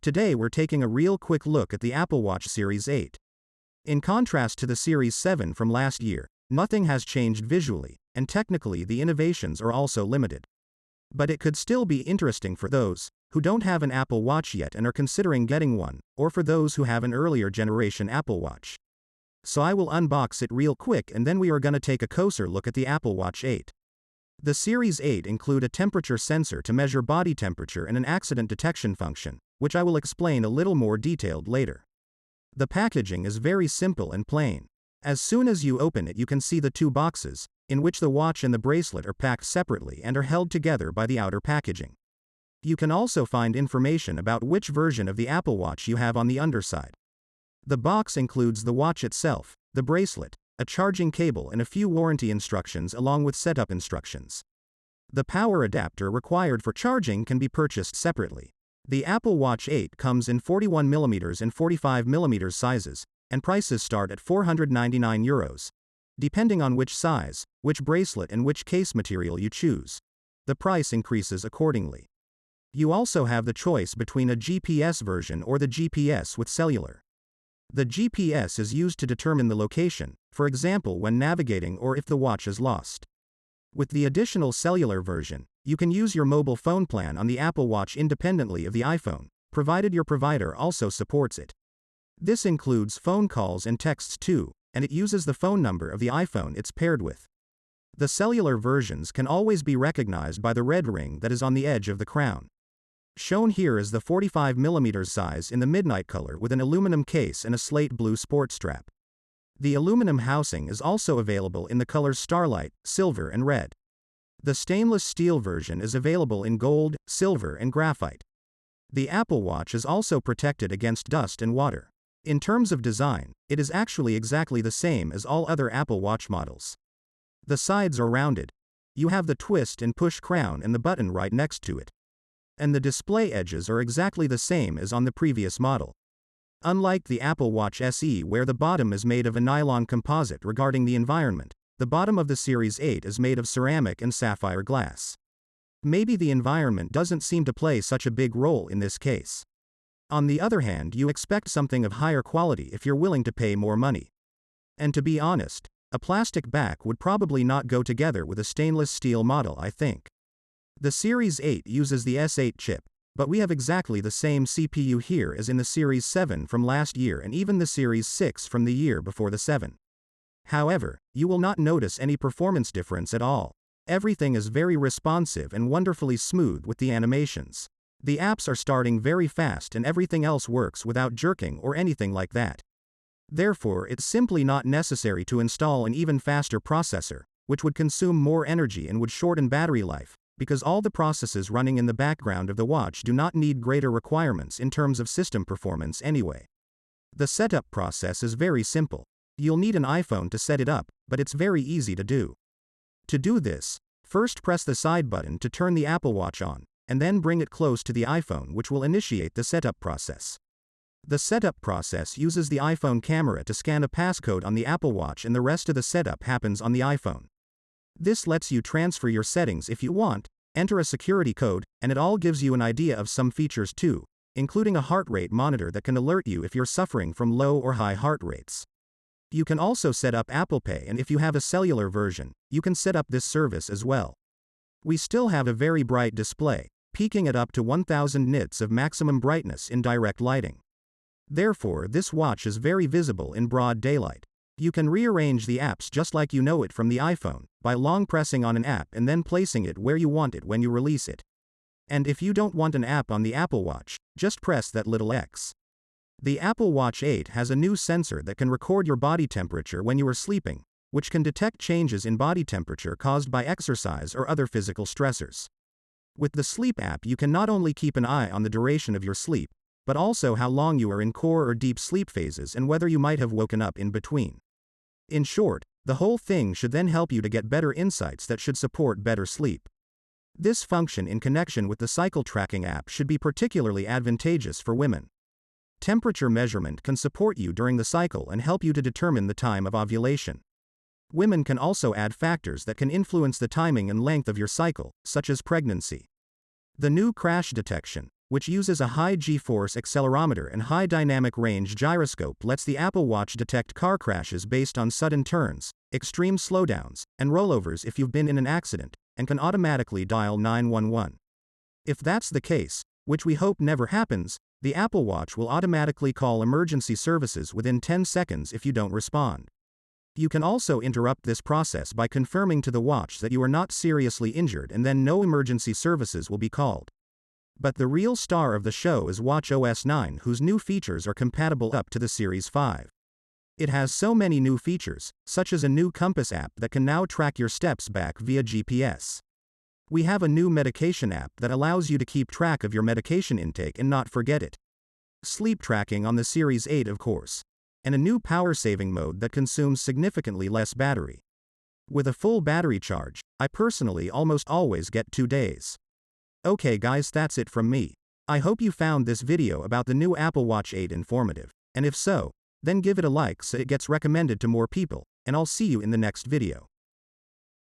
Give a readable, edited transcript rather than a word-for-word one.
Today we're taking a real quick look at the Apple Watch Series 8. In contrast to the Series 7 from last year, nothing has changed visually, and technically the innovations are also limited. But it could still be interesting for those who don't have an Apple Watch yet and are considering getting one, or for those who have an earlier generation Apple Watch. So I will unbox it real quick and then we are gonna take a closer look at the Apple Watch 8. The Series 8 include a temperature sensor to measure body temperature and an accident detection function, which I will explain a little more detailed later. The packaging is very simple and plain. As soon as you open it you can see the two boxes, in which the watch and the bracelet are packed separately and are held together by the outer packaging. You can also find information about which version of the Apple Watch you have on the underside. The box includes the watch itself, the bracelet, a charging cable and a few warranty instructions along with setup instructions. The power adapter required for charging can be purchased separately. The Apple Watch 8 comes in 41mm and 45mm sizes, and prices start at €499. Depending on which size, which bracelet and which case material you choose, the price increases accordingly. You also have the choice between a GPS version or the GPS with cellular. The GPS is used to determine the location, for example when navigating or if the watch is lost. With the additional cellular version, you can use your mobile phone plan on the Apple Watch independently of the iPhone, provided your provider also supports it. This includes phone calls and texts too, and it uses the phone number of the iPhone it's paired with. The cellular versions can always be recognized by the red ring that is on the edge of the crown. Shown here is the 45mm size in the midnight color with an aluminum case and a slate blue sport strap. The aluminum housing is also available in the colors starlight, silver and red. The stainless steel version is available in gold, silver and graphite. The Apple Watch is also protected against dust and water. In terms of design, it is actually exactly the same as all other Apple Watch models. The sides are rounded. You have the twist and push crown and the button right next to it. And the display edges are exactly the same as on the previous model. Unlike the Apple Watch SE where the bottom is made of a nylon composite regarding the environment, the bottom of the Series 8 is made of ceramic and sapphire glass. Maybe the environment doesn't seem to play such a big role in this case. On the other hand, you expect something of higher quality if you're willing to pay more money. And to be honest, a plastic back would probably not go together with a stainless steel model, I think. The Series 8 uses the S8 chip, but we have exactly the same CPU here as in the Series 7 from last year and even the Series 6 from the year before the 7. However, you will not notice any performance difference at all. Everything is very responsive and wonderfully smooth with the animations. The apps are starting very fast and everything else works without jerking or anything like that. Therefore, it's simply not necessary to install an even faster processor, which would consume more energy and would shorten battery life, because all the processes running in the background of the watch do not need greater requirements in terms of system performance anyway. The setup process is very simple. You'll need an iPhone to set it up, but it's very easy to do. To do this, first press the side button to turn the Apple Watch on, and then bring it close to the iPhone, which will initiate the setup process. The setup process uses the iPhone camera to scan a passcode on the Apple Watch and the rest of the setup happens on the iPhone. This lets you transfer your settings if you want, enter a security code, and it all gives you an idea of some features too, including a heart rate monitor that can alert you if you're suffering from low or high heart rates. You can also set up Apple Pay, and if you have a cellular version, you can set up this service as well. We still have a very bright display, peaking at up to 1000 nits of maximum brightness in direct lighting. Therefore, this watch is very visible in broad daylight. You can rearrange the apps just like you know it from the iPhone, by long pressing on an app and then placing it where you want it when you release it. And if you don't want an app on the Apple Watch, just press that little X. The Apple Watch 8 has a new sensor that can record your body temperature when you are sleeping, which can detect changes in body temperature caused by exercise or other physical stressors. With the Sleep app you can not only keep an eye on the duration of your sleep, but also how long you are in core or deep sleep phases and whether you might have woken up in between. In short, the whole thing should then help you to get better insights that should support better sleep. This function in connection with the cycle tracking app should be particularly advantageous for women. Temperature measurement can support you during the cycle and help you to determine the time of ovulation. Women can also add factors that can influence the timing and length of your cycle, such as pregnancy. The new crash detection, which uses a high G-force accelerometer and high dynamic range gyroscope, lets the Apple Watch detect car crashes based on sudden turns, extreme slowdowns, and rollovers if you've been in an accident, and can automatically dial 911. If that's the case, which we hope never happens, the Apple Watch will automatically call emergency services within 10 seconds if you don't respond. You can also interrupt this process by confirming to the watch that you are not seriously injured, and then no emergency services will be called. But the real star of the show is WatchOS 9, whose new features are compatible up to the Series 5. It has so many new features, such as a new compass app that can now track your steps back via GPS. We have a new medication app that allows you to keep track of your medication intake and not forget it. Sleep tracking on the Series 8, of course. And a new power-saving mode that consumes significantly less battery. With a full battery charge, I personally almost always get 2 days. Okay guys, that's it from me. I hope you found this video about the new Apple Watch 8 informative, and if so, then give it a like so it gets recommended to more people, and I'll see you in the next video.